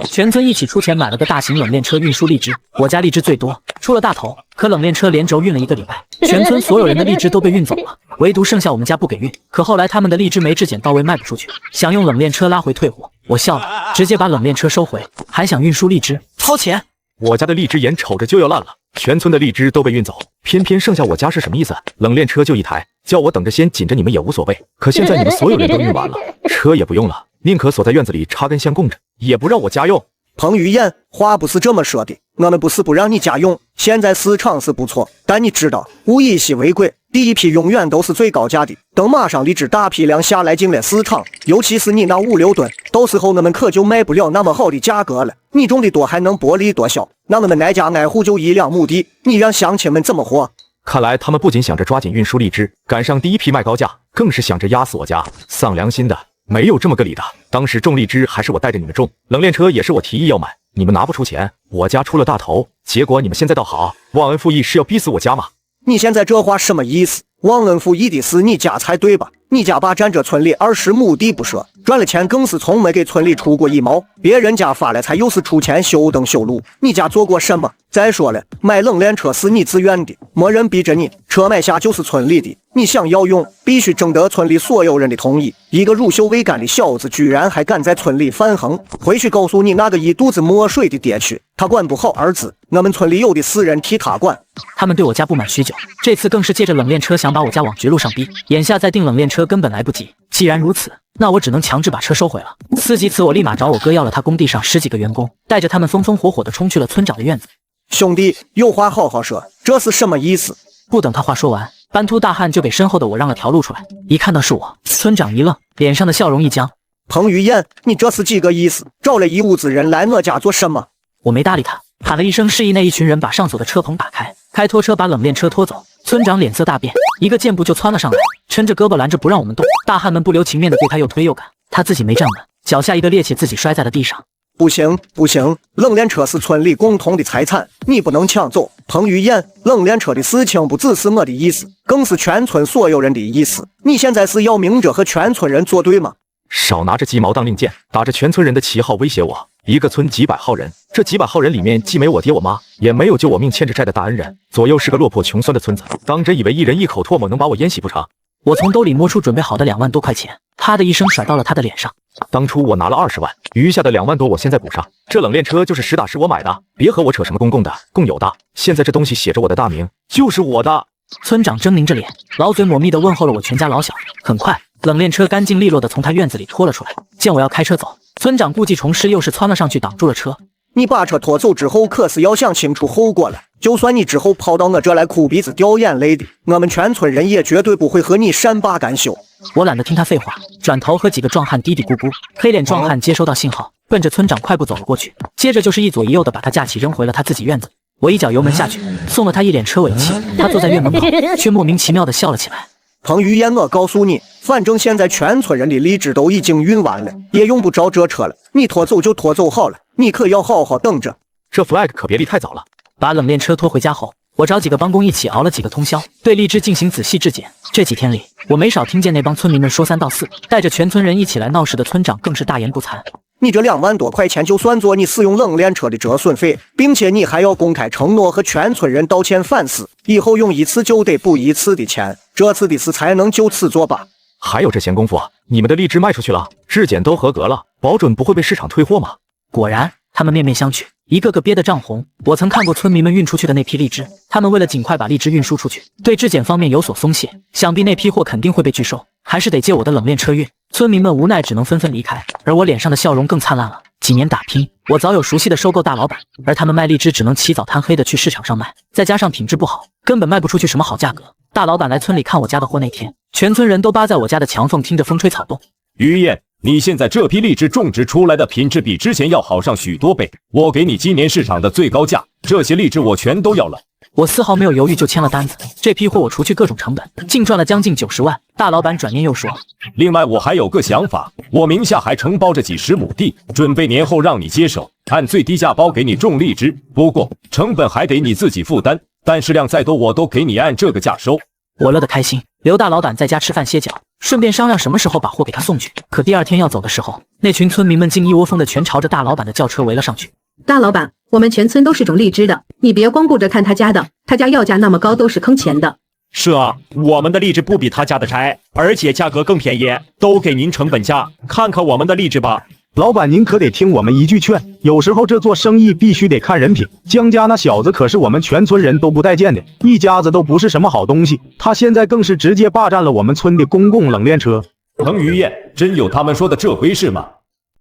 全村一起出钱买了个大型冷链车运输荔枝，我家荔枝最多，出了大头。可冷链车连轴运了1个礼拜，全村所有人的荔枝都被运走了，唯独剩下我们家不给运。可后来他们的荔枝没质检到位，卖不出去，想用冷链车拉回退货，我笑了，直接把冷链车收回，还想运输荔枝，掏钱。我家的荔枝眼瞅着就要烂了，全村的荔枝都被运走，偏偏剩下我家是什么意思？冷链车就1台，叫我等着先紧着你们也无所谓。可现在你们所有人都运完了，车也不用了，宁可锁在院子里插根香供着，也不让我家用。彭于晏，话不是这么说的，我们不是不让你家用，现在市场是不错，但你知道物以稀为贵，第一批永远都是最高价的。等马上荔枝大批量下来进了市场，尤其是你那5、6吨，到时候我们可就卖不了那么好的价格了。你种的多还能薄利多销，那我们挨家挨户就1两亩地，你让乡亲们怎么活？看来他们不仅想着抓紧运输荔枝，赶上第一批卖高价，更是想着压死我家。丧良心的，没有这么个理的。当时种荔枝还是我带着你们种，冷链车也是我提议要买，你们拿不出钱，我家出了大头，结果你们现在倒好，忘恩负义是要逼死我家吗？你现在这话什么意思？忘恩负义的是你家才对吧？你家霸占着村里20亩地不说，赚了钱更是从没给村里出过1毛，别人家发了财又是出钱修灯修路，你家做过什么？再说了，买冷链车是你自愿的，没人逼着你，车买下就是村里的，你想要用必须征得村里所有人的同意。一个乳臭未干的小子居然还敢在村里犯横，回去告诉你那个一肚子墨水的爹去，他管不好儿子，我们村里有的是人替他管。他们对我家不满许久，这次更是借着冷链车想把我家往绝路上逼，眼下再订冷链车根本来不及。既然如此，那我只能强制把车收回了。思及此，我立马找我哥要了他工地上10几个员工，带着他们风风火火地冲去了村长的院子。兄弟，有话好好说，这是什么意思？不等他话说完，斑秃大汉就给身后的我让了条路出来。一看到是我，村长一愣，脸上的笑容一僵。彭于晏，你这是几个意思？找了一屋子人来我家做什么？我没搭理他，喊了一声示意，那一群人把上锁的车棚打开，开拖车把冷链车拖走。村长脸色大变，一个箭步就窜了上来，抻着胳膊拦着不让我们动。大汉们不留情面的对他又推又赶，他自己没站稳，脚下一个趔趄，自己摔在了地上。不行不行，冷链车是村里共同的财产，你不能抢走。彭于晏，冷链车的事情不只是我的意思，更是全村所有人的意思。你现在是要明着和全村人作对吗？少拿着鸡毛当令箭，打着全村人的旗号威胁我。一个村几百号人，这几百号人里面既没我爹我妈，也没有救我命欠着债的大恩人，左右是个落魄穷酸的村子。当真以为一人一口唾沫能把我淹洗不成？我从兜里摸出准备好的2万多块钱，啪的一声甩到了他的脸上。当初我拿了20万，余下的2万多我现在补上。这冷链车就是实打实我买的，别和我扯什么公共的、共有的。现在这东西写着我的大名，就是我的。村长狰狞着脸，老嘴抹蜜地问候了我全家老小。很快，冷链车干净利落地从他院子里拖了出来。见我要开车走，村长故技重施，又是窜了上去挡住了车。你把车拖走之后，可是要想清楚后果了。就算你之后跑到我这来哭鼻子掉眼泪的，我们全村人也绝对不会和你善罢甘休。我懒得听他废话，转头和几个壮汉嘀嘀咕咕。黑脸壮汉接收到信号，奔着村长快步走了过去，接着就是一左一右的把他架起扔回了他自己院子。我一脚油门下去，送了他一脸车尾气。他坐在院门口，却莫名其妙地笑了起来。彭于晏，我告诉你，反正现在全村人的荔枝都已经运完了，也用不着这车了，你拖走就拖走好了，你可要好好等着。这 flag 可别立太早了。把冷链车拖回家后，我找几个帮工一起熬了几个通宵，对荔枝进行仔细质检。这几天里，我没少听见那帮村民们说3道4，带着全村人一起来闹事的村长更是大言不惭。你这2万多块钱就算作你使用冷链车的折损费，并且你还要公开承诺和全村人道歉反思，以后用一次就得补一次的钱，这次的事才能就此作罢。还有这闲工夫，你们的荔枝卖出去了，质检都合格了，保准不会被市场退货吗？果然，他们面面相觑，一个个憋得涨红。我曾看过村民们运出去的那批荔枝，他们为了尽快把荔枝运输出去，对质检方面有所松懈，想必那批货肯定会被拒收，还是得借我的冷链车运。村民们无奈只能纷纷离开，而我脸上的笑容更灿烂了。几年打拼，我早有熟悉的收购大老板，而他们卖荔枝只能起早贪黑的去市场上卖，再加上品质不好，根本卖不出去什么好价格。大老板来村里看我家的货那天，全村人都扒在我家的墙缝，听着风吹草动。于晏，你现在这批荔枝种植出来的品质比之前要好上许多倍，我给你今年市场的最高价，这些荔枝我全都要了。我丝毫没有犹豫就签了单子，这批货我除去各种成本，净赚了将近90万。大老板转念又说，另外我还有个想法，我名下还承包着几十亩地，准备年后让你接手，按最低价包给你种荔枝，不过成本还得你自己负担，但是量再多我都给你按这个价收。我乐得开心，刘大老板在家吃饭歇脚，顺便商量什么时候把货给他送去。可第二天要走的时候，那群村民们竟一窝蜂的全朝着大老板的轿车围了上去。大老板，我们全村都是种荔枝的，你别光顾着看他家的，他家要价那么高都是坑钱的。是啊，我们的荔枝不比他家的柴，而且价格更便宜，都给您成本价，看看我们的荔枝吧。老板，您可得听我们一句劝，有时候这做生意必须得看人品。江家那小子可是我们全村人都不待见的，一家子都不是什么好东西。他现在更是直接霸占了我们村的公共冷链车。彭于晏，真有他们说的这回事吗？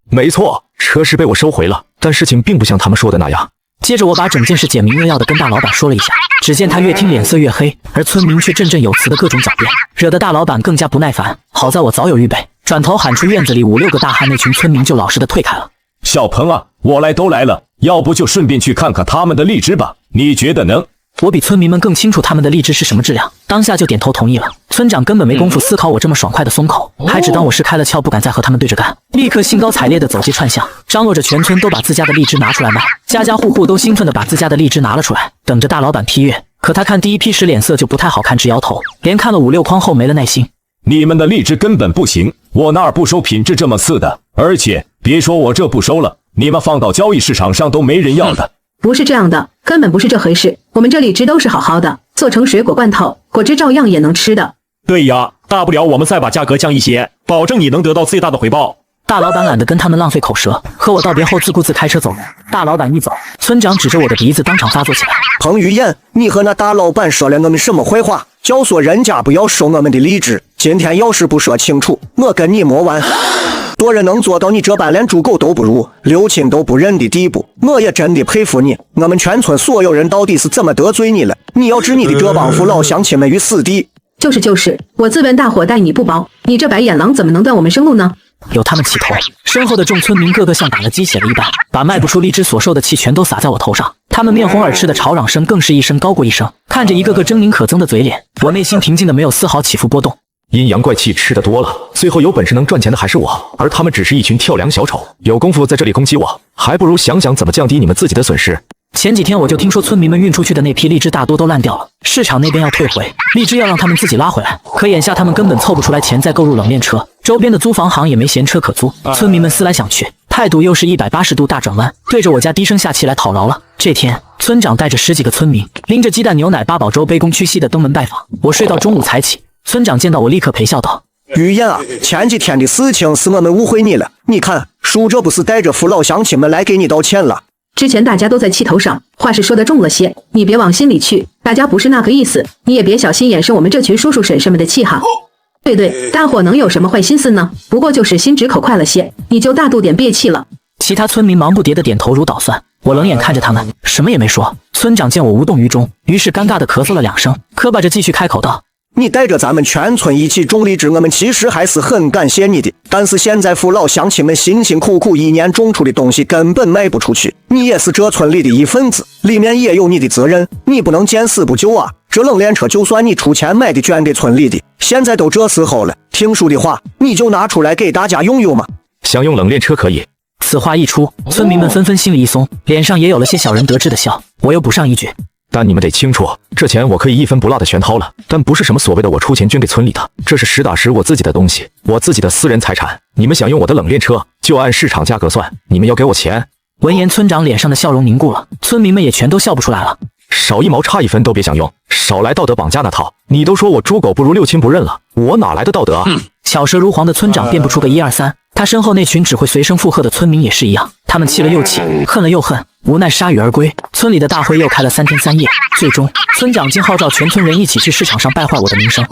没错，车是被我收回了，但事情并不像他们说的那样。接着我把整件事简明扼要的跟大老板说了一下，只见他越听脸色越黑，而村民却振振有词的各种狡辩，惹得大老板更加不耐烦。好在我早有预备，转头喊出院子里5、6个大汉，那群村民就老实的退开了。小鹏啊，我来都来了，要不就顺便去看看他们的荔枝吧，你觉得呢？我比村民们更清楚他们的荔枝是什么质量，当下就点头同意了。村长根本没工夫思考我这么爽快的松口，还只当我是开了窍，不敢再和他们对着干，立刻兴高采烈的走街串巷，张罗着全村都把自家的荔枝拿出来卖，家家户户都兴奋的把自家的荔枝拿了出来，等着大老板批阅。可他看第一批时脸色就不太好看，直摇头，连看了5、6筐后没了耐心。你们的荔枝根本不行，我那儿不收品质这么次的，而且别说我这不收了，你们放到交易市场上都没人要的。不是这样的，根本不是这回事。我们这荔枝都是好好的，做成水果罐头，果汁照样也能吃的。对呀，大不了我们再把价格降一些，保证你能得到最大的回报。大老板懒得跟他们浪费口舌，和我道别后自顾自开车走了。大老板一走，村长指着我的鼻子当场发作起来。彭于晏，你和那大老板说了我们什么坏话？教唆人家不要收我们的荔枝，今天要是不说清楚，我跟你没完。多人能做到你这般连猪狗都不如，六亲都不认的地步，我也真的佩服你。我们全村所有人到底是怎么得罪你了？你要置你的这帮父老乡亲们于死地！就是，我自问大火待你不薄，你这白眼狼怎么能断我们生路呢？有他们起头，身后的众村民个个像打了鸡血了一般，把卖不出荔枝所受的气全都撒在我头上。他们面红耳赤的吵嚷声更是一声高过一声，看着一个个狰狞可憎的嘴脸，我内心平静的没有丝毫起伏波动。阴阳怪气吃得多了，最后有本事能赚钱的还是我，而他们只是一群跳梁小丑，有功夫在这里攻击我，还不如想想怎么降低你们自己的损失。前几天我就听说村民们运出去的那批荔枝大多都烂掉了，市场那边要退回，荔枝要让他们自己拉回来。可眼下他们根本凑不出来钱再购入冷链车，周边的租房行也没闲车可租。村民们思来想去，态度又是180度大转弯，对着我家低声下气来讨饶了。这天，村长带着10几个村民，拎着鸡蛋牛奶、8宝粥，卑躬屈膝的登门拜访。我睡到中午才起，村长见到我立刻陪笑道：“于晏啊，前几天的事情是我们误会你了，你看叔这不是带着父老乡亲们来给你道歉了。”之前大家都在气头上，话是说得重了些，你别往心里去，大家不是那个意思，你也别小心眼生我们这群叔叔婶婶们的气哈。对，大伙能有什么坏心思呢？不过就是心直口快了些，你就大度点别气了。其他村民忙不迭的点头如捣蒜，我冷眼看着他们，什么也没说。村长见我无动于衷，于是尴尬的咳嗽了2声，磕巴着继续开口道：“你带着咱们全村一起种荔枝，我们其实还是很感谢你的。但是现在父老乡亲们辛辛苦苦1年种出的东西根本卖不出去，你也是这村里的一份子，里面也有你的责任，你不能见死不救啊！这冷链车就算你出钱买的捐给村里的，现在都这时候了，听叔的话，你就拿出来给大家用用嘛。想用冷链车可以。”此话一出，村民们纷纷心里一松，脸上也有了些小人得志的笑。我又补上一句：“但你们得清楚，这钱我可以1分不落的全掏了，但不是什么所谓的我出钱捐给村里的，这是实打实我自己的东西，我自己的私人财产。你们想用我的冷链车，就按市场价格算，你们要给我钱。”闻言，村长脸上的笑容凝固了，村民们也全都笑不出来了。少1毛差1分都别想用，少来道德绑架那套！你都说我猪狗不如六亲不认了，我哪来的道德啊？巧舌如簧的村长辨不出个1、2、3，他身后那群只会随声附和的村民也是一样，他们气了又气，恨了又恨，无奈铩羽而归。村里的大会又开了3天3夜，最终村长竟号召全村人一起去市场上败坏我的名声。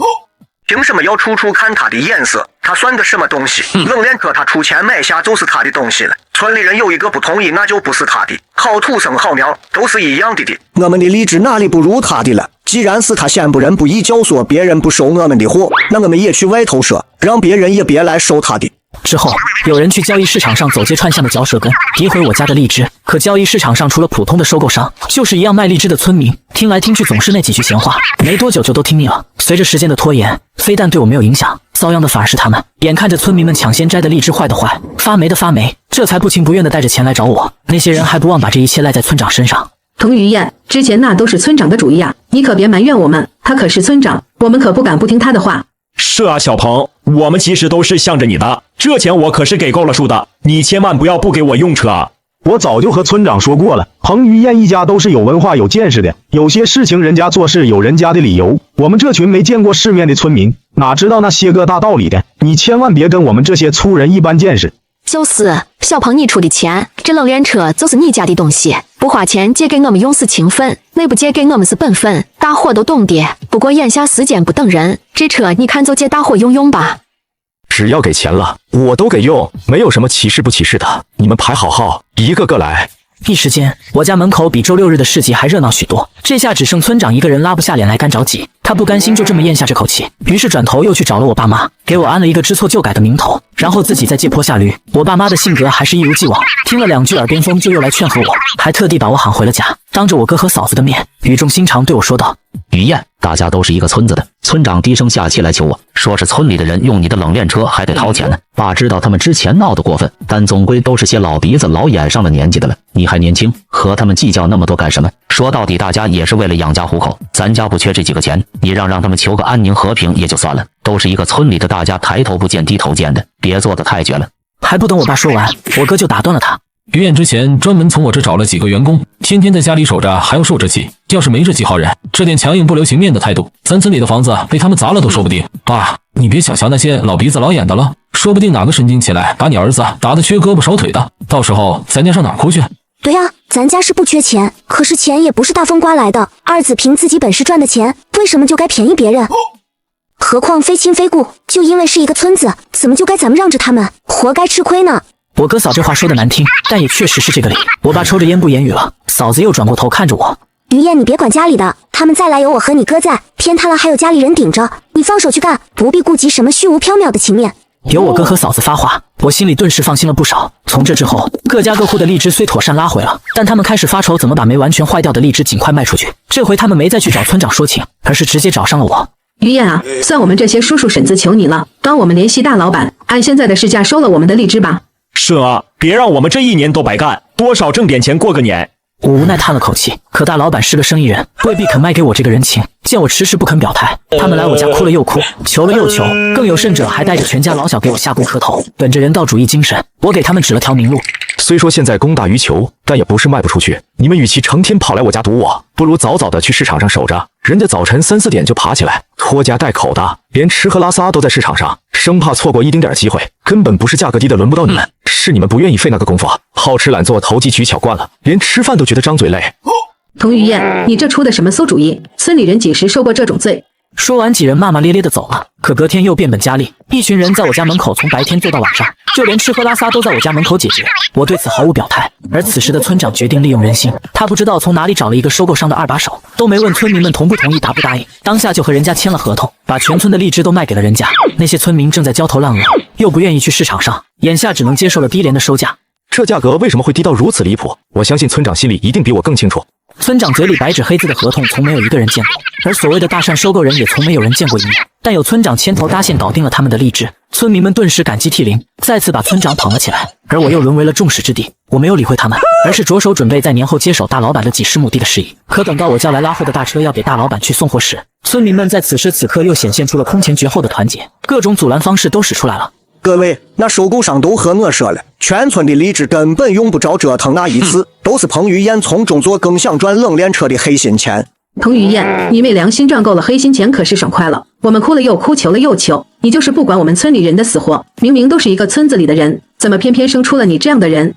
凭什么要处处看他的眼色？他算个什么东西？冷链车他出钱买下就是他的东西了。村里人有一个不同意，那就不是他的。好土生好苗都是一样的。我们的荔枝哪里不如他的了？既然是他先不仁不义，教唆别人不收我们的货，那我们也去外头说，让别人也别来收他的。之后，有人去交易市场上走街串巷的嚼舌根，诋毁我家的荔枝。可交易市场上除了普通的收购商，就是一样卖荔枝的村民，听来听去总是那几句闲话，没多久就都听腻了。随着时间的拖延，非但对我没有影响，遭殃的反而是他们。眼看着村民们抢先摘的荔枝坏的坏，发霉的发霉，这才不情不愿的带着钱来找我。那些人还不忘把这一切赖在村长身上。彭于晏，之前那都是村长的主意啊，你可别埋怨我们，他可是村长，我们可不敢不听他的话。是啊，小鹏，我们其实都是向着你的，这钱我可是给够了数的，你千万不要不给我用车啊！我早就和村长说过了，彭于晏一家都是有文化有见识的，有些事情人家做事有人家的理由，我们这群没见过世面的村民哪知道那些个大道理的，你千万别跟我们这些粗人一般见识。就是小鹏你出的钱，这冷链车就是你家的东西，不花钱借给我们用是情分，那不借给我们是本分，大伙都懂的。不过眼下时间不等人，这车你看就借大伙用吧。只要给钱了，我都给用，没有什么歧视不歧视的。你们排好号，一个个来。一时间，我家门口比周六日的市集还热闹许多。这下只剩村长一个人拉不下脸来干着急，他不甘心就这么咽下这口气，于是转头又去找了我爸妈，给我安了一个知错就改的名头，然后自己再借坡下驴。我爸妈的性格还是一如既往，听了2句耳边风就又来劝和我，还特地把我喊回了家，当着我哥和嫂子的面，语重心长对我说道：“于晏，大家都是一个村子的。村长低声下气来求我，说是村里的人用你的冷链车还得掏钱呢。爸知道他们之前闹得过分，但总归都是些老鼻子老眼上了年纪的了，你还年轻，和他们计较那么多干什么？说到底，大家也是为了养家糊口，咱家不缺这几个钱，你让他们求个安宁和平也就算了，都是一个村里的，大家抬头不见低头见的，别做得太绝了。”还不等我爸说完，我哥就打断了他。于晏之前专门从我这找了几个员工，天天在家里守着，还要受着气。要是没这几号人，这点强硬不留情面的态度，咱村里的房子被他们砸了都说不定。爸，你别小瞧那些老鼻子老眼的了，说不定哪个神经起来把你儿子打得缺胳膊少腿的，到时候咱家上哪儿哭去？对啊，咱家是不缺钱，可是钱也不是大风刮来的，二子凭自己本事赚的钱，为什么就该便宜别人？何况非亲非故，就因为是一个村子，怎么就该咱们让着他们，活该吃亏呢？我哥嫂这话说的难听，但也确实是这个理。我爸抽着烟不言语了，嫂子又转过头看着我：“于晏，你别管家里的，他们再来有我和你哥在，天塌了还有家里人顶着，你放手去干，不必顾及什么虚无缥缈的情面。”有我哥和嫂子发话，我心里顿时放心了不少。从这之后，各家各户的荔枝虽妥善拉回了，但他们开始发愁怎么把没完全坏掉的荔枝尽快卖出去。这回他们没再去找村长说情，而是直接找上了我。于晏啊，算我们这些叔叔婶子求你了，帮我们联系大老板，按现在的市价收了我们的荔枝吧。是啊，别让我们这一年都白干，多少挣点钱过个年。我无奈叹了口气，可大老板是个生意人，未必肯卖给我这个人情。见我迟迟不肯表态，他们来我家哭了又哭，求了又求，更有甚者还带着全家老小给我下跪磕头。本着人道主义精神，我给他们指了条明路。虽说现在供大于求，但也不是卖不出去。你们与其成天跑来我家堵我，不如早早的去市场上守着。人家早晨3、4点就爬起来，拖家带口的，连吃喝拉撒都在市场上，生怕错过一丁点机会。根本不是价格低的轮不到你们，是你们不愿意费那个功夫，好吃懒做，投机取巧惯了，连吃饭都觉得张嘴累。童于晏，你这出的什么馊主意？村里人几时受过这种罪？说完，几人骂骂咧咧的走了。可隔天又变本加厉，一群人在我家门口从白天坐到晚上，就连吃喝拉撒都在我家门口解决。我对此毫无表态。而此时的村长决定利用人心，他不知道从哪里找了一个收购商的2把手，都没问村民们同不同意答不答应，当下就和人家签了合同，把全村的荔枝都卖给了人家。那些村民正在焦头烂额，又不愿意去市场上，眼下只能接受了低廉的收价。这价格为什么会低到如此离谱？我相信村长心里一定比我更清楚。村长嘴里白纸黑字的合同从没有一个人见过，而所谓的大善收购人也从没有人见过一面。但有村长牵头搭线搞定了他们的荔枝，村民们顿时感激涕零，再次把村长捧了起来。而我又沦为了众矢之的，我没有理会他们，而是着手准备在年后接手大老板的几10亩地的事宜。可等到我叫来拉货的大车要给大老板去送货时，村民们在此时此刻又显现出了空前绝后的团结，各种阻拦方式都使出来了。各位，那收购商都和我说了，全村的荔枝根本用不着折腾那一次，都是彭于晏从中做更想赚冷链车的黑心钱。彭于晏，你为良心赚够了黑心钱可是爽快了，我们哭了又哭，求了又求，你就是不管我们村里人的死活，明明都是一个村子里的人，怎么偏偏生出了你这样的人？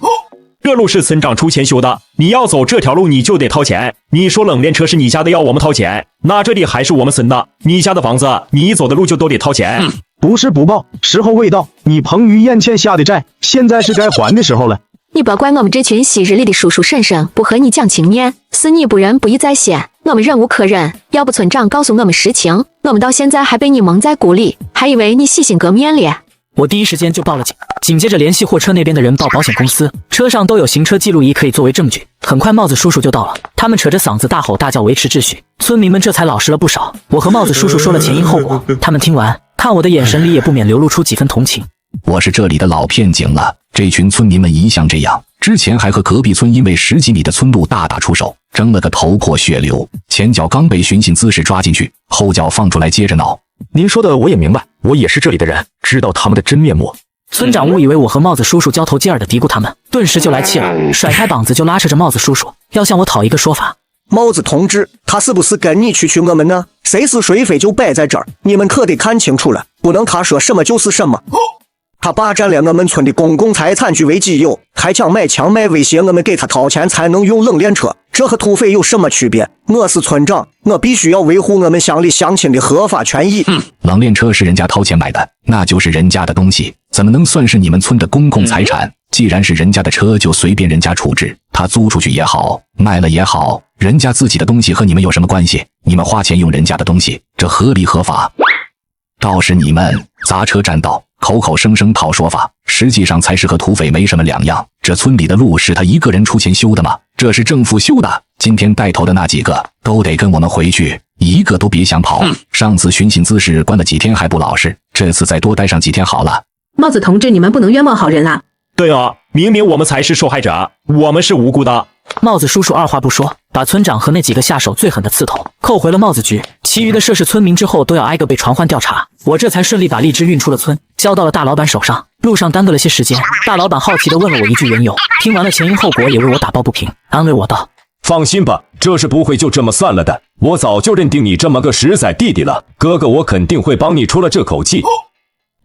这路是村长出钱修的，你要走这条路你就得掏钱。你说冷链车是你家的，要我们掏钱，那这里还是我们村的，你家的房子你走的路就都得掏钱。不是不报，时候未到。你彭于晏欠下的债，现在是该还的时候了。你别怪我们这群昔日里的叔叔婶婶不和你讲情面，是你不仁不义在先，我们忍无可忍。要不村长告诉我们实情，我们到现在还被你蒙在鼓里，还以为你洗心革面了。我第一时间就报了警，紧接着联系货车那边的人报保险公司，车上都有行车记录仪可以作为证据。很快帽子叔叔就到了，他们扯着嗓子大吼大叫维持秩序，村民们这才老实了不少。我和帽子叔叔说了前因后果，他们听完看我的眼神里也不免流露出几分同情。我是这里的老片警了，这群村民们一向这样，之前还和隔壁村因为10几米的村路大打出手，争了个头破血流，前脚刚被寻衅滋事抓进去，后脚放出来接着闹。您说的我也明白，我也是这里的人，知道他们的真面目。村长误以为我和帽子叔叔交头接耳的嘀咕他们，顿时就来气了，甩开膀子就拉扯着帽子叔叔要向我讨一个说法。帽子同志，他是不是跟你区我们呢？谁是水匪就摆在这儿，你们可得看清楚了，不能他说什么就是什么。他霸占了我们村的公共财产据为己有，还想买枪卖威胁我们给他掏钱才能用冷链车，这和土匪有什么区别？我是村长，我必须要维护我们乡里乡亲的合法权益。冷链车是人家掏钱买的，那就是人家的东西，怎么能算是你们村的公共财产？既然是人家的车，就随便人家处置，他租出去也好，卖了也好，人家自己的东西和你们有什么关系？你们花钱用人家的东西，这合理合法？倒是你们砸车占道，口口声声讨说法，实际上才是和土匪没什么两样。这村里的路是他一个人出钱修的吗？这是政府修的。今天带头的那几个都得跟我们回去，一个都别想跑。上次寻衅滋事关了几天还不老实，这次再多待上几天好了。帽子同志，你们不能冤枉好人啊！对啊，明明我们才是受害者，我们是无辜的。帽子叔叔二话不说，把村长和那几个下手最狠的刺头扣回了帽子局，其余的涉事村民之后都要挨个被传唤调查。我这才顺利把荔枝运出了村，交到了大老板手上。路上耽搁了些时间，大老板好奇地问了我一句缘由，听完了前因后果，也为我打抱不平，安慰我道：放心吧，这事不会就这么散了的，我早就认定你这么个实在弟弟了，哥哥我肯定会帮你出了这口气。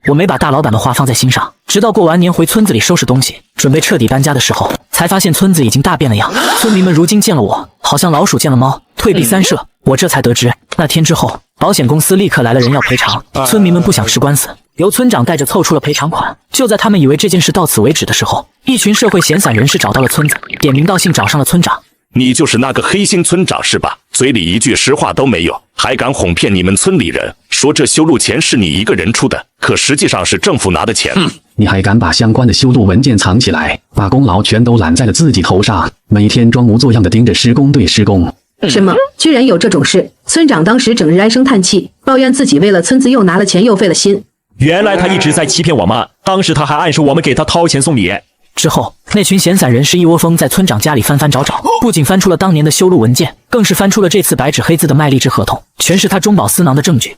我没把大老板的话放在心上，直到过完年回村子里收拾东西，准备彻底搬家的时候，才发现村子已经大变了样。村民们如今见了我，好像老鼠见了猫，退避三舍。我这才得知，那天之后，保险公司立刻来了人要赔偿。村民们不想吃官司，由村长带着凑出了赔偿款。就在他们以为这件事到此为止的时候，一群社会闲散人士找到了村子，点名道姓找上了村长。你就是那个黑心村长是吧？嘴里一句实话都没有，还敢哄骗你们村里人，说这修路钱是你一个人出的，可实际上是政府拿的钱。你还敢把相关的修路文件藏起来，把功劳全都揽在了自己头上，每天装模作样的盯着施工队施工。什么？居然有这种事？村长当时整日唉声叹气，抱怨自己为了村子又拿了钱又费了心。原来他一直在欺骗我们，当时他还暗示我们给他掏钱送礼。之后，那群闲散人士一窝蜂在村长家里翻翻找找，不仅翻出了当年的修路文件，更是翻出了这次白纸黑字的卖荔枝合同，全是他中饱私囊的证据。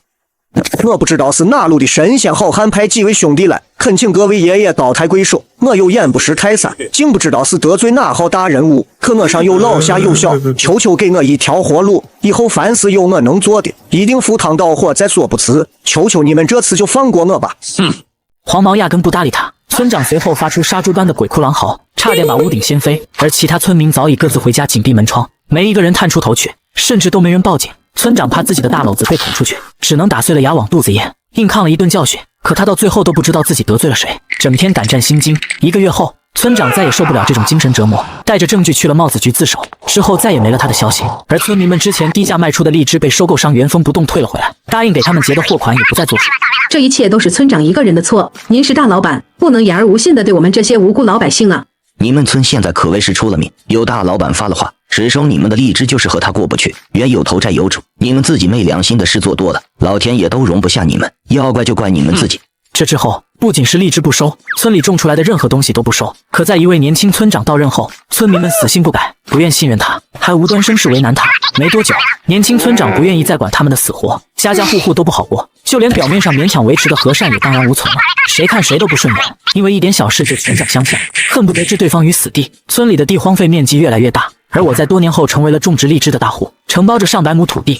我不知道是哪路的神仙好汉派几位兄弟来，恳请各位爷爷高抬贵手。我有眼不识泰山，竟不知道是得罪哪号大人物。可我上有老下有小，求求给我一条活路，以后凡事有我能做的，一定赴汤蹈火，在所不辞。求求你们这次就放过我吧。黄毛压根不搭理他。村长随后发出杀猪般的鬼哭狼嚎，差点把屋顶掀飞，而其他村民早已各自回家紧闭门窗，没一个人探出头去，甚至都没人报警。村长怕自己的大篓子被捅出去，只能打碎了牙往肚子咽，硬抗了一顿教训。可他到最后都不知道自己得罪了谁，整天胆战心惊。1个月后，村长再也受不了这种精神折磨，带着证据去了帽子局自首，之后再也没了他的消息。而村民们之前低价卖出的荔枝被收购商原封不动退了回来，答应给他们结的货款也不再作数。这一切都是村长一个人的错，您是大老板，不能言而无信的对我们这些无辜老百姓啊！你们村现在可谓是出了名，有大老板发了话，只收你们的荔枝就是和他过不去，冤有头债有主，你们自己没良心的事做多了，老天爷都容不下你们，要怪就怪你们自己。这之后，不仅是荔枝不收，村里种出来的任何东西都不收。可在一位年轻村长到任后，村民们死性不改，不愿信任他，还无端生事为难他。没多久，年轻村长不愿意再管他们的死活，家家户户都不好过，就连表面上勉强维持的和善也荡然无存了。谁看谁都不顺眼，因为一点小事就拳脚相向，恨不得置对方于死地。村里的地荒废面积越来越大，而我在多年后成为了种植荔枝的大户，承包着上百亩土地。